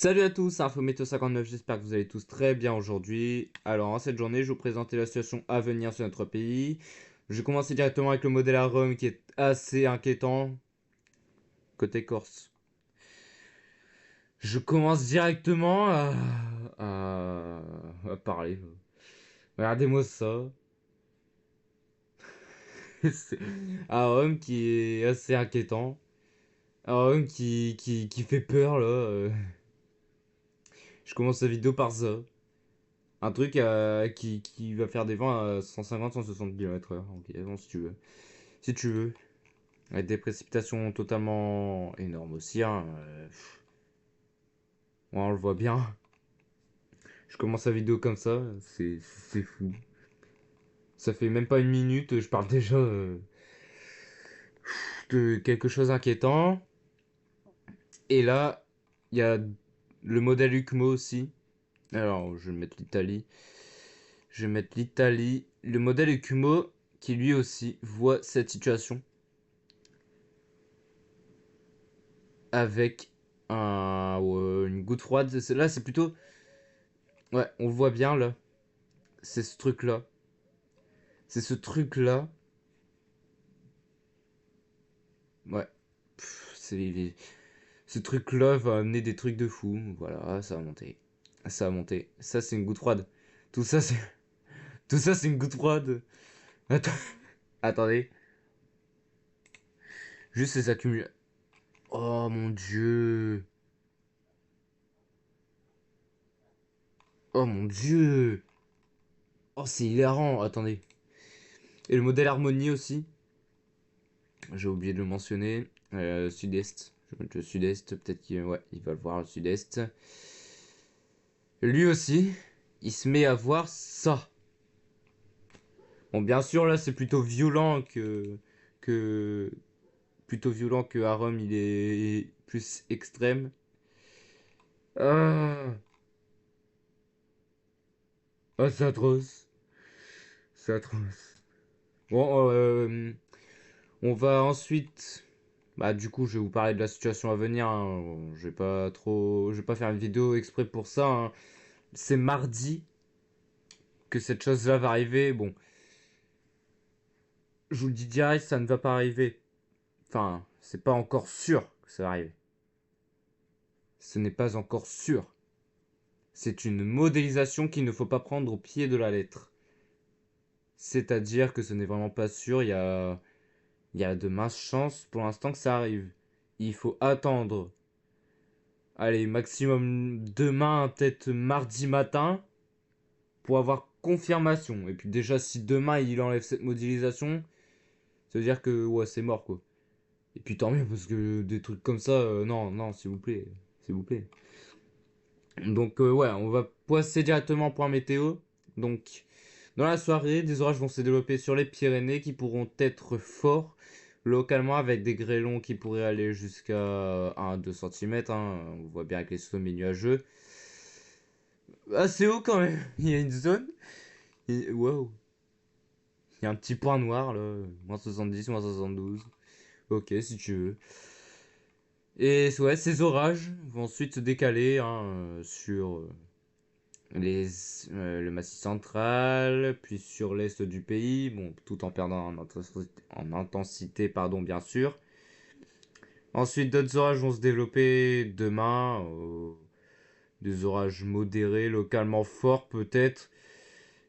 Salut à tous, c'est Infométéo59, j'espère que vous allez tous très bien aujourd'hui. Alors en cette journée, je vais vous présenter la situation à venir sur notre pays. Je vais commencer directement avec le modèle à Rome qui est assez inquiétant, côté Corse. Je commence directement à parler. Regardez-moi ça. C'est un Rome qui est assez inquiétant. Un Rome qui fait peur là. Je commence la vidéo par ça. Un truc qui va faire des vents à 150-160 km/h. Ok, bon, si tu veux. Si tu veux. Avec des précipitations totalement énormes aussi. Hein. Ouais, on le voit bien. Je commence la vidéo comme ça. C'est fou. Ça fait même pas une minute. Je parle déjà de quelque chose d'inquiétant. Et là, il y a le modèle UCMO aussi. Alors, je vais mettre l'Italie. Je vais mettre l'Italie. Le modèle UCMO qui lui aussi voit cette situation. Avec une goutte froide. Là, c'est plutôt. Ouais, on le voit bien là. C'est ce truc-là. C'est ce truc-là. Ouais. Ce truc-là va amener des trucs de fou. Voilà, ça va monter. Ça va monter. Ça, c'est une goutte froide. Tout ça, c'est. Tout ça, c'est une goutte froide. Attends. Attendez. Juste ces accumulations. Oh mon dieu. Oh mon dieu. Oh, c'est hilarant. Attendez. Et le modèle harmonie aussi. J'ai oublié de le mentionner. Sud-Est. Je vais mettre le Sud-Est. Peut-être qu'il ouais, il va le voir le Sud-Est. Lui aussi, il se met à voir ça. Bon, bien sûr, là, c'est plutôt violent que plutôt violent que à Rome, il est plus extrême. Ah, ah c'est atroce. C'est atroce. Bon, on va ensuite. Bah, du coup, je vais vous parler de la situation à venir. Hein. Je vais pas trop. Je vais pas faire une vidéo exprès pour ça. Hein. C'est mardi que cette chose-là va arriver. Bon, je vous le dis direct, ça ne va pas arriver. Enfin, c'est pas encore sûr que ça va arriver. Ce n'est pas encore sûr. C'est une modélisation qu'il ne faut pas prendre au pied de la lettre. C'est-à-dire que ce n'est vraiment pas sûr. Il y a de minces chances pour l'instant que ça arrive. Il faut attendre. Allez, maximum demain, peut-être mardi matin, pour avoir confirmation. Et puis déjà, si demain il enlève cette modélisation, ça veut dire que ouais, c'est mort quoi. Et puis tant mieux, parce que des trucs comme ça, non, non, s'il vous plaît. S'il vous plaît. Donc ouais, on va passer directement au point météo. Donc, dans la soirée, des orages vont se développer sur les Pyrénées qui pourront être forts localement avec des grêlons qui pourraient aller jusqu'à 1-2 cm. Hein. On voit bien avec les sommets nuageux. Assez haut quand même. Il y a une zone. Waouh. Il y a un petit point noir là. -70, -72. Ok, si tu veux. Et ouais, ces orages vont ensuite se décaler hein, sur le Massif central, puis sur l'est du pays, bon, tout en perdant en intensité, pardon, bien sûr. Ensuite, d'autres orages vont se développer demain, des orages modérés, localement forts peut-être.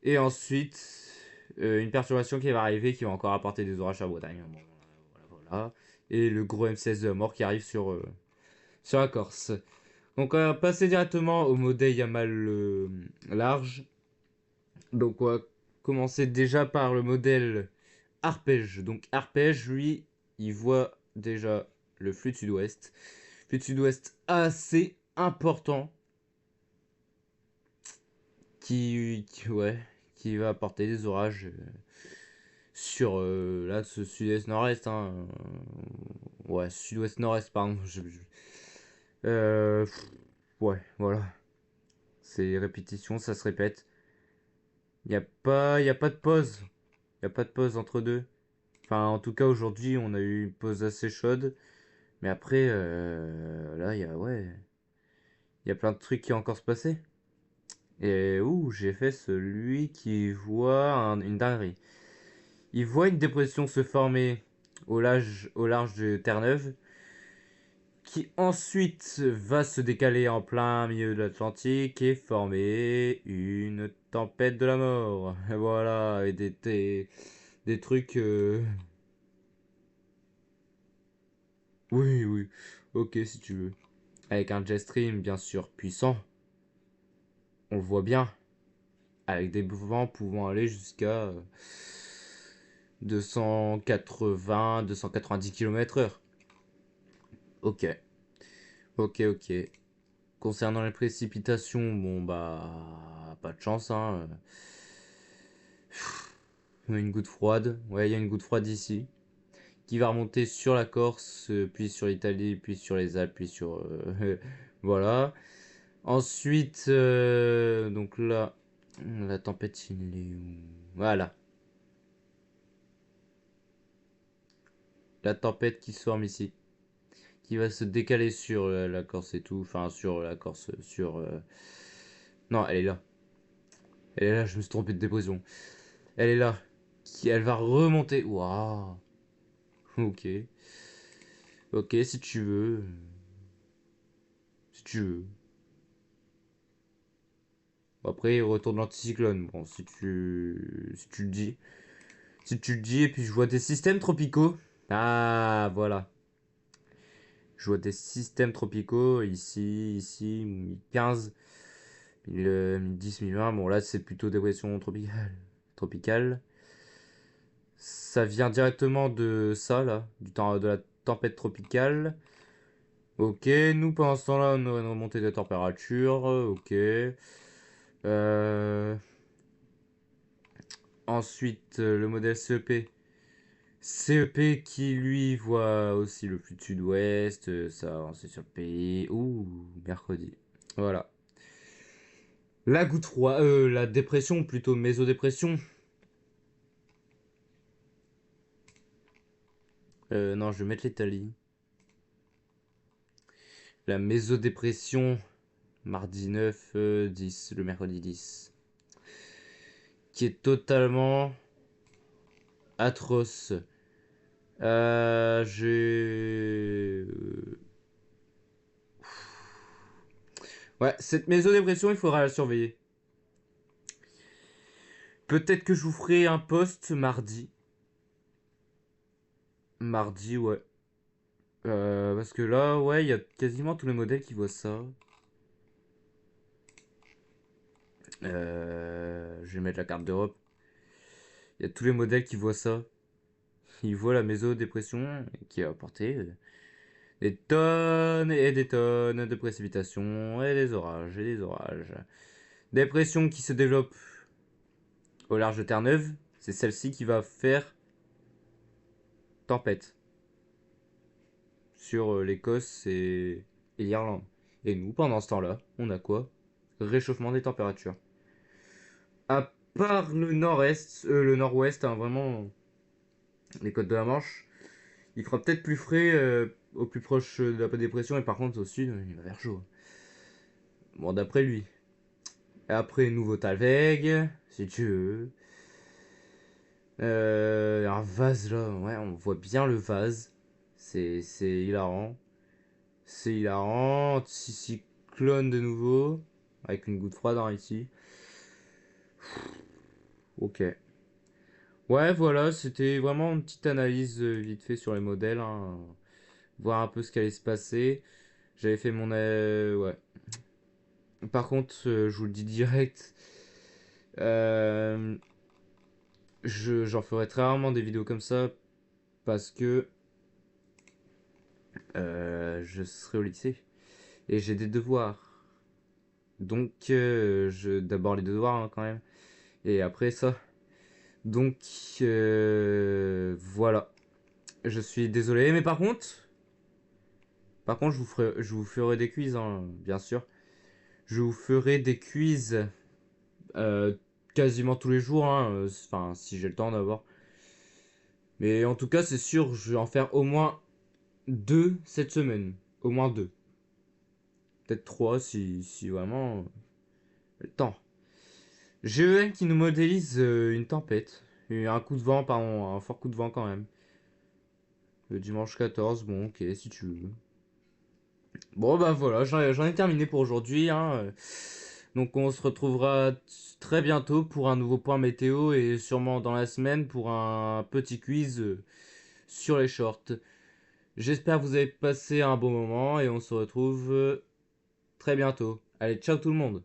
Et ensuite, une perturbation qui va arriver, qui va encore apporter des orages à Bretagne. Bon, voilà. Et le gros M16 de la mort qui arrive sur la Corse. Donc on va passer directement au modèle Yamal large. Donc on va commencer déjà par le modèle arpège. Donc arpège, lui, il voit déjà le flux de sud-ouest. Flux de sud-ouest assez important ouais, qui va apporter des orages sur là ce sud-est nord-est. Hein, ouais, sud-ouest nord-est, pardon. Euh, ouais, voilà. C'est répétition, ça se répète. Y a pas de pause. Y a pas de pause entre deux. Enfin, en tout cas, aujourd'hui, on a eu une pause assez chaude. Mais après, là, Il y a plein de trucs qui vont encore se passer. Et ouh, j'ai fait celui qui voit une dinguerie. Il voit une dépression se former au large de Terre-Neuve, qui ensuite va se décaler en plein milieu de l'Atlantique et former une tempête de la mort. Et voilà, et des trucs... Oui, oui, ok si tu veux. Avec un jet stream bien sûr puissant, on le voit bien, avec des vents pouvant aller jusqu'à 280-290 km/h. Ok, ok. Concernant les précipitations, bon bah pas de chance hein. Une goutte froide, ouais il y a une goutte froide ici, qui va remonter sur la Corse, puis sur l'Italie, puis sur les Alpes, puis sur... voilà. Ensuite, donc là, la tempête il est où? Voilà. La tempête qui se forme ici, qui va se décaler sur la Corse et tout, enfin sur la Corse, sur... Non, elle est là. Elle est là, je me suis trompé de dépression. Elle est là. Elle va remonter. Waouh. Ok. Ok, si tu veux. Si tu veux. Après, retour de l'anticyclone. Bon, si tu le dis. Si tu le dis, et puis je vois des systèmes tropicaux. Ah, voilà. Je vois des systèmes tropicaux ici, 1015, 1010, 1020. Bon, là, c'est plutôt dépression tropicale. Ça vient directement de ça, là, du temps de la tempête tropicale. Ok, nous pendant ce temps-là, on aurait une remontée de température. Ok. Euh, Ensuite, le modèle CEP. CEP qui lui voit aussi le flux de sud-ouest. Ça, c'est sur le pays. Ouh, mercredi. Voilà. La goutte froide, la dépression, plutôt mésodépression. Non, je vais mettre l'Italie. La mésodépression, mardi 9, 10, le mercredi 10. Qui est totalement atroce. J'ai... Ouais, cette mésodépression, il faudra la surveiller. Peut-être que je vous ferai un post mardi. Mardi, ouais. Parce que là, ouais, il y a quasiment tous les modèles qui voient ça. Je vais mettre la carte d'Europe. Il y a tous les modèles qui voient ça. Ils voient la mésodépression qui a apporté des tonnes et des tonnes de précipitations et des orages et des orages. Dépression qui se développe au large de Terre-Neuve, c'est celle-ci qui va faire tempête sur l'Écosse et l'Irlande. Et nous, pendant ce temps-là, on a quoi? Réchauffement des températures. À part le nord-est, le nord-ouest, hein, vraiment les côtes de la Manche, il fera peut-être plus frais au plus proche de la dépression, et par contre au sud, il va faire chaud. Bon, d'après lui. Et après, nouveau Talveg, si tu veux. Un vase là, ouais, on voit bien le vase. C'est hilarant. C'est hilarant. Anticyclone de nouveau. Avec une goutte froide hein, ici. Ok. Ouais, voilà, c'était vraiment une petite analyse vite fait sur les modèles. Hein. Voir un peu ce qui allait se passer. J'avais fait mon... ouais. Par contre, je vous le dis direct. Euh, J'en ferai très rarement des vidéos comme ça. Parce que je serai au lycée. Et j'ai des devoirs. Donc, d'abord les devoirs hein, quand même. Et après ça. Donc, voilà. Je suis désolé. Mais par contre, je vous ferai des quiz, hein, bien sûr. Je vous ferai des quiz euh, quasiment tous les jours. Hein, enfin, si j'ai le temps d'abord. Mais en tout cas, c'est sûr, je vais en faire au moins deux cette semaine. Au moins deux. Peut-être 3 si vraiment le temps. GEM qui nous modélise une tempête. Et un coup de vent, pardon, un fort coup de vent quand même. Le dimanche 14, bon, ok, si tu veux. Bon, bah voilà, j'en ai terminé pour aujourd'hui, hein. Donc on se retrouvera très bientôt pour un nouveau point météo et sûrement dans la semaine pour un petit quiz sur les shorts. J'espère que vous avez passé un bon moment et on se retrouve très bientôt. Allez, ciao tout le monde!